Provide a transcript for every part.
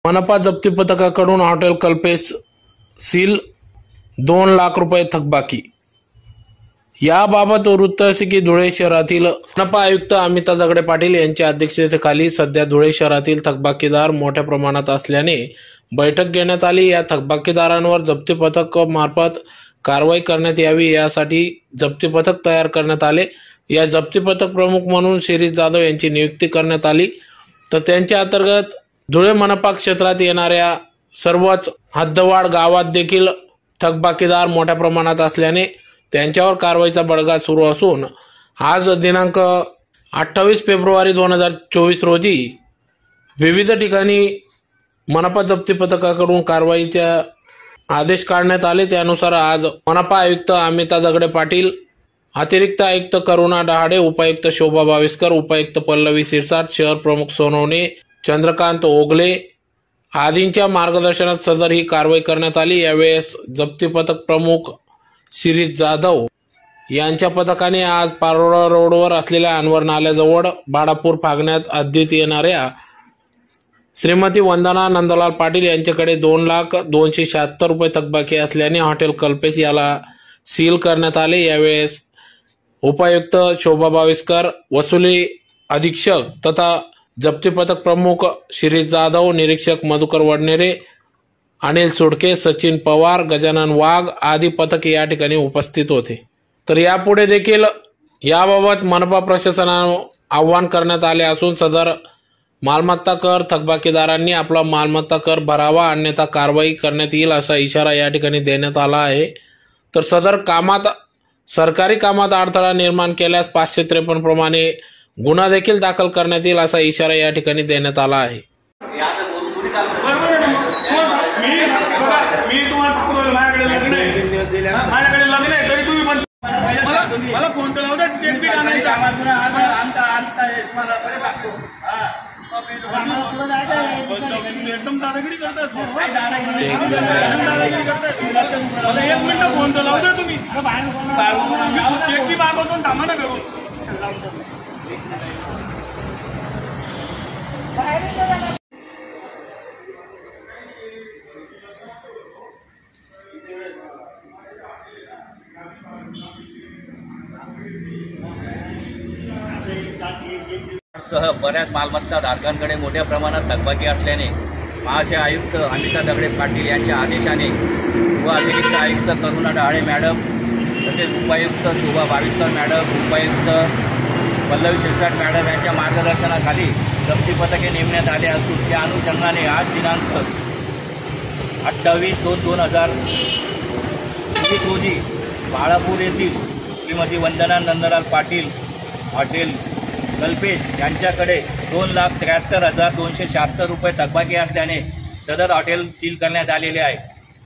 मनपा जप्ती पथकाकडून हॉटेल कल्पेश सील, 2 लाख रुपये थकबाकी। याबाबत वृत्त असे की धुळे शहरातील मनपा आयुक्त अमिता दगडे पाटील यांच्या अध्यक्षतेखाली सध्या धुळे शहरातील थकबाकीदार मोठ्या प्रमाणात असल्याने बैठक घेण्यात आली। या थकबाकीदारांवर जप्ती पथक मार्फत कारवाई करण्यात यावी यासाठी जप्ती पथक तयार करण्यात आले। या जप्ती पथक प्रमुख म्हणून शिरीष जाधव यांची नियुक्ती करण्यात आली। तर त्यांच्या अंतर्गत धुळे मनपा क्षेत्रात येणाऱ्या सर्वच हद्दवाढ गावात देखील थकबाकीदार मोठ्या प्रमाणात असल्याने त्यांच्यावर कारवाईचा बडगा सुरू असून आज दिनांक 28 फेब्रुवारी 2024 रोजी विविध ठिकाणी मनपा जप्ती पथकाकडून कारवाईचे आदेश काढण्यात आले। त्यानुसार आज मनपा आयुक्त अमिता दगडे पाटील, अतिरिक्त आयुक्त करुणा डहाडे, उपायुक्त शोभा बाविस्कर, उपायुक्त पल्लवी सिरसाट, शहर प्रमुख सोनवणे, चंद्रकांत ओगले आदींच्या मार्गदर्शनात सदर ही कारवाई करण्यात आली। यावेळेस जप्ती पथक प्रमुख शिरीष जाधव यांच्या पथकाने आज पारोळा रोडवर असलेल्या अनवर नाल्याजवळ बाळापूर फागण्यात हद्दीत येणाऱ्या श्रीमती वंदना नंदलाल पाटील यांच्याकडे 2,276,000 रुपये थकबाकी असल्याने हॉटेल कल्पेश याला सील करण्यात आले। यावेळेस उपायुक्त शोभा बाविस्कर, वसुली अधीक्षक तथा जप्ती पथक प्रमुख शिरीष जाधव, निरीक्षक मधुकर वडनेरे, अनिल सुडके, सचिन पवार, गजानन वाघ आदी पथक या ठिकाणी उपस्थित होते। तर यापुढे देखील याबाबत मनपा प्रशासनाने आवाहन करण्यात आले असून सदर मालमत्ता कर थकबाकीदारांनी आपला मालमत्ता कर भरावा, अन्यथा कारवाई करण्यात येईल असा इशारा या ठिकाणी देण्यात आला आहे। तर सदर कामात सरकारी कामात अडथळा निर्माण केल्यास 553 प्रमाणे गुन्हा देखील दाखल करण्यात येईल असा इशारा या ठिकाणी देण्यात आला आहे। मी तुम्हाला सांगतो माझ्याकडे लग्न आहे तरी तुम्ही पण मला फोन तर लावता, चेक बी आणायचा एकदम दादागिरी करतात। मला 1 मिनिट फोन तर लावता तुम्ही, चेक बी मागवतो थांबा ना करून। सह बऱ्याच मालमत्ता धारकांकडे मोठ्या प्रमाणात थकबाकी असल्याने महाशय आयुक्त अमिता दगडे पाटील यांच्या आदेशाने व अतिरिक्त आयुक्त करुणा डहाडे मॅडम तसेच उपायुक्त शोभा बाविस्कर मॅडम, उपायुक्त पल्लवी सिरसाट मॅडम यांच्या मार्गदर्शनाखाली जप्ती पथके नेमण्यात आले असून त्या अनुषंगाने आज दिनांक 28/2/2024 रोजी बाळापूर येथील श्रीमती वंदना नंदलाल पाटील हॉटेल कल्पेश यांच्याकडे 2,73,276 रुपये थकबाकी असल्याने सदर हॉटेल सील करण्यात आलेले आहे।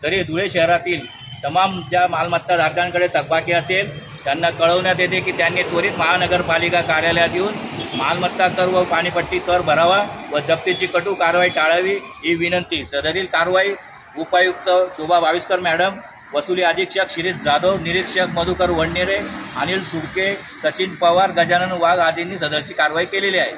तरी धुळे शहरातील तमाम ज्या मालमत्ता धारकांकडे थकबाकी असेल त्यांना कळवण्यात येते की त्यांनी त्वरित महानगरपालिका कार्यालयात येऊन मालमत्ता कर व पाणीपट्टी कर भरावा व जप्तीची कटू कारवाई टाळावी ही विनंती। सदरील कारवाई उपायुक्त शोभा बाविस्कर मॅडम, वसुली अधीक्षक शिरीष जाधव, निरीक्षक मधुकर वडनेरे, अनिल सुडके, सचिन पवार, गजानन वाघ आदींनी सदरची कारवाई केलेली आहे।